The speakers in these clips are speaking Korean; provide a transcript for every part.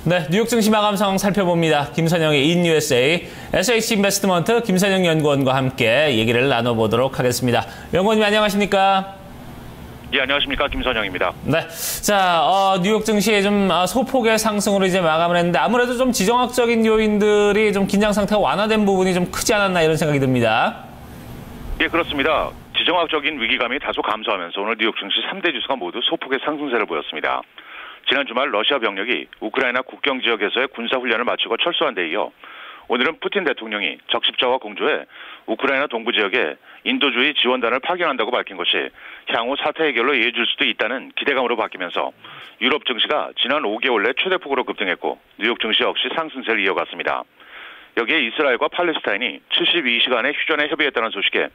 네, 뉴욕 증시 마감 상황 살펴봅니다. 김선영의 인USA, SH 인베스트먼트 김선영 연구원과 함께 얘기를 나눠보도록 하겠습니다. 연구원님 안녕하십니까? 예, 안녕하십니까. 김선영입니다. 네, 자, 뉴욕 증시의 좀 소폭의 상승으로 이제 마감을 했는데 아무래도 좀 지정학적인 요인들이 좀 긴장 상태가 완화된 부분이 좀 크지 않았나 이런 생각이 듭니다. 예, 그렇습니다. 지정학적인 위기감이 다소 감소하면서 오늘 뉴욕 증시 3대 지수가 모두 소폭의 상승세를 보였습니다. 지난 주말 러시아 병력이 우크라이나 국경 지역에서의 군사훈련을 마치고 철수한 데 이어 오늘은 푸틴 대통령이 적십자와 공조해 우크라이나 동부 지역에 인도주의 지원단을 파견한다고 밝힌 것이 향후 사태 해결로 이어질 수도 있다는 기대감으로 바뀌면서 유럽 증시가 지난 5개월 내 최대폭으로 급등했고 뉴욕 증시 역시 상승세를 이어갔습니다. 여기에 이스라엘과 팔레스타인이 72시간의 휴전에 협의했다는 소식에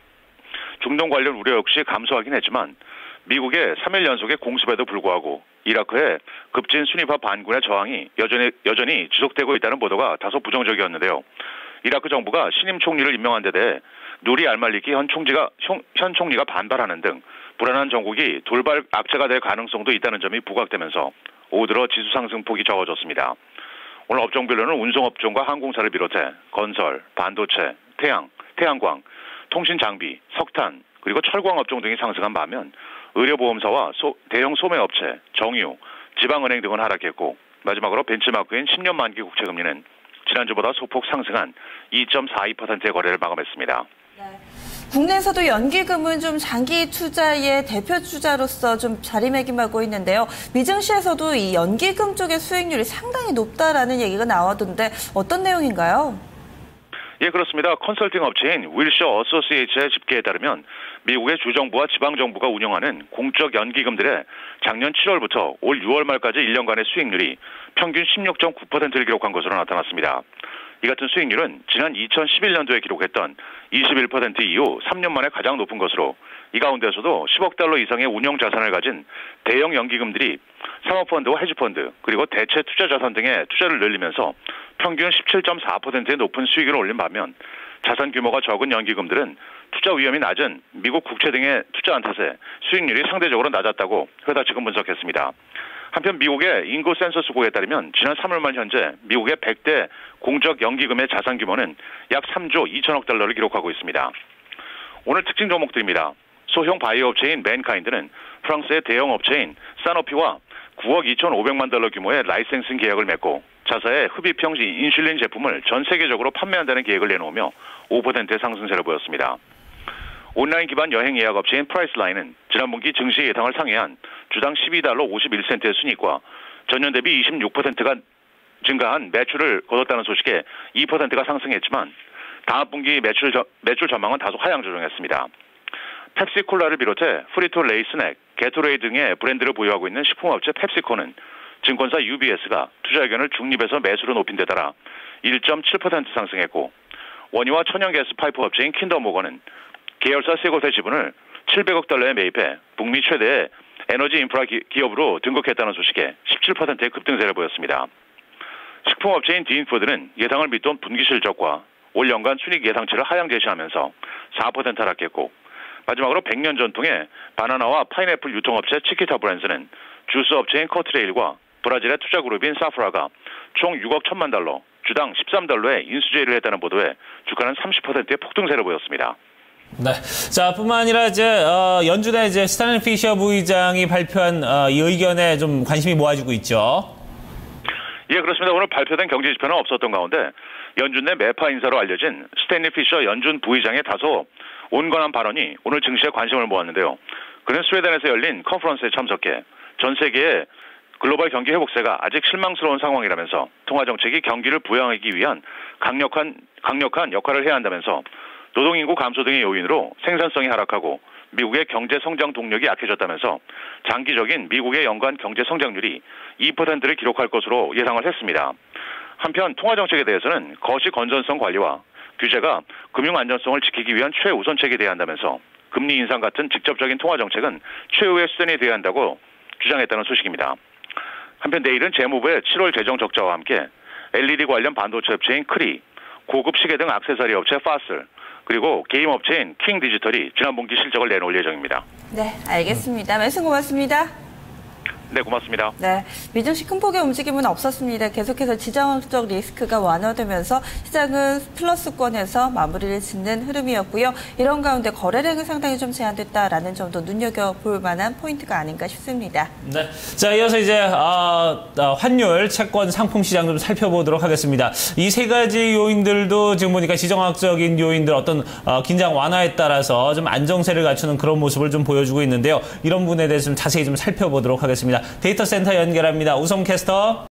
중동 관련 우려 역시 감소하긴 했지만 미국의 3일 연속의 공습에도 불구하고 이라크의 급진 순위파 반군의 저항이 여전히 지속되고 있다는 보도가 다소 부정적이었는데요. 이라크 정부가 신임 총리를 임명한 데 대해 누리 알말리키 현 총리가 반발하는 등 불안한 정국이 돌발 악재가 될 가능성도 있다는 점이 부각되면서 오후 들어 지수 상승폭이 적어졌습니다. 오늘 업종별로는 운송업종과 항공사를 비롯해 건설, 반도체, 태양광, 통신장비, 석탄, 그리고 철광업종 등이 상승한 반면 의료보험사와 대형 소매업체, 정유, 지방은행 등은 하락했고 마지막으로 벤치마크인 10년 만기 국채금리는 지난주보다 소폭 상승한 2.42%의 거래를 마감했습니다. 네. 국내에서도 연기금은 좀 장기 투자의 대표 투자로서 좀 자리매김하고 있는데요. 미증시에서도 이 연기금 쪽의 수익률이 상당히 높다라는 얘기가 나왔던데 어떤 내용인가요? 예, 그렇습니다. 컨설팅 업체인 윌셔 어소시에이츠의 집계에 따르면 미국의 주정부와 지방정부가 운영하는 공적 연기금들의 작년 7월부터 올 6월 말까지 1년간의 수익률이 평균 16.9%를 기록한 것으로 나타났습니다. 이 같은 수익률은 지난 2011년도에 기록했던 21% 이후 3년 만에 가장 높은 것으로 이 가운데서도 10억 달러 이상의 운용 자산을 가진 대형 연기금들이 사모펀드와 헤지펀드 그리고 대체 투자 자산 등의 투자를 늘리면서 평균 17.4%의 높은 수익을 올린 반면 자산 규모가 적은 연기금들은 투자 위험이 낮은 미국 국채 등에 투자한 탓에 수익률이 상대적으로 낮았다고 회사 측은 분석했습니다. 한편 미국의 인구 센서스 보고에 따르면 지난 3월 말 현재 미국의 100대 공적 연기금의 자산 규모는 약 3조 2천억 달러를 기록하고 있습니다. 오늘 특징 종목들입니다. 소형 바이오 업체인 맨카인드는 프랑스의 대형 업체인 사노피와 9억 2,500만 달러 규모의 라이센싱 계약을 맺고 자사의 흡입형 인슐린 제품을 전 세계적으로 판매한다는 계획을 내놓으며 5%의 상승세를 보였습니다. 온라인 기반 여행 예약 업체인 프라이스라인은 지난 분기 증시 예상을 상회한 주당 12달러 51센트의 순이익과 전년 대비 26%가 증가한 매출을 거뒀다는 소식에 2%가 상승했지만 다음 분기 매출 전망은 다소 하향 조정했습니다. 펩시콜라를 비롯해 프리토 레이 스낵, 게토레이 등의 브랜드를 보유하고 있는 식품업체 펩시코는 증권사 UBS가 투자 의견을 중립에서 매수로 높인 데 따라 1.7% 상승했고 원유와 천연가스 파이프 업체인 킨더모건은 계열사 세 곳의 지분을 700억 달러에 매입해 북미 최대의 에너지 인프라 기업으로 등극했다는 소식에 17%의 급등세를 보였습니다. 식품업체인 디인푸드는 예상을 밑돈 분기 실적과 올 연간 순이익 예상치를 하향 제시하면서 4% 하락했고 마지막으로 100년 전통의 바나나와 파인애플 유통업체 치키타 브랜드는 주스 업체인 커트레일과 브라질의 투자그룹인 사프라가 총 6억 1천만 달러, 주당 13달러의 인수제의를 했다는 보도에 주가는 30%의 폭등세를 보였습니다. 네. 자, 뿐만 아니라 이제, 연준의 이제 스탠리 피셔 부의장이 발표한, 이 의견에 좀 관심이 모아지고 있죠. 예, 그렇습니다. 오늘 발표된 경제 지표는 없었던 가운데 연준 내 매파 인사로 알려진 스탠리 피셔 연준 부의장의 다소 온건한 발언이 오늘 증시에 관심을 모았는데요. 그는 스웨덴에서 열린 컨퍼런스에 참석해 전 세계의 글로벌 경기 회복세가 아직 실망스러운 상황이라면서 통화정책이 경기를 부양하기 위한 강력한 역할을 해야 한다면서 노동인구 감소 등의 요인으로 생산성이 하락하고 미국의 경제 성장 동력이 약해졌다면서 장기적인 미국의 연간 경제 성장률이 2%를 기록할 것으로 예상을 했습니다. 한편 통화정책에 대해서는 거시 건전성 관리와 규제가 금융 안전성을 지키기 위한 최우선책이 돼야 한다면서 금리 인상 같은 직접적인 통화정책은 최후의 수단이 돼야 한다고 주장했다는 소식입니다. 한편 내일은 재무부의 7월 재정 적자와 함께 LED 관련 반도체 업체인 크리, 고급 시계 등 액세서리 업체 파슬, 그리고 게임 업체인 킹 디지털이 지난 분기 실적을 내놓을 예정입니다. 네, 알겠습니다. 말씀 고맙습니다. 네, 고맙습니다. 네, 미증시 큰 폭의 움직임은 없었습니다. 계속해서 지정학적 리스크가 완화되면서 시장은 플러스권에서 마무리를 짓는 흐름이었고요. 이런 가운데 거래량은 상당히 좀 제한됐다라는 점도 눈여겨볼 만한 포인트가 아닌가 싶습니다. 네. 자, 이어서 이제 환율, 채권, 상품 시장 좀 살펴보도록 하겠습니다. 이 세 가지 요인들도 지금 보니까 지정학적인 요인들 어떤 긴장 완화에 따라서 좀 안정세를 갖추는 그런 모습을 좀 보여주고 있는데요. 이런 부분에 대해서 좀 자세히 좀 살펴보도록 하겠습니다. 데이터 센터 연결합니다. 우성 캐스터.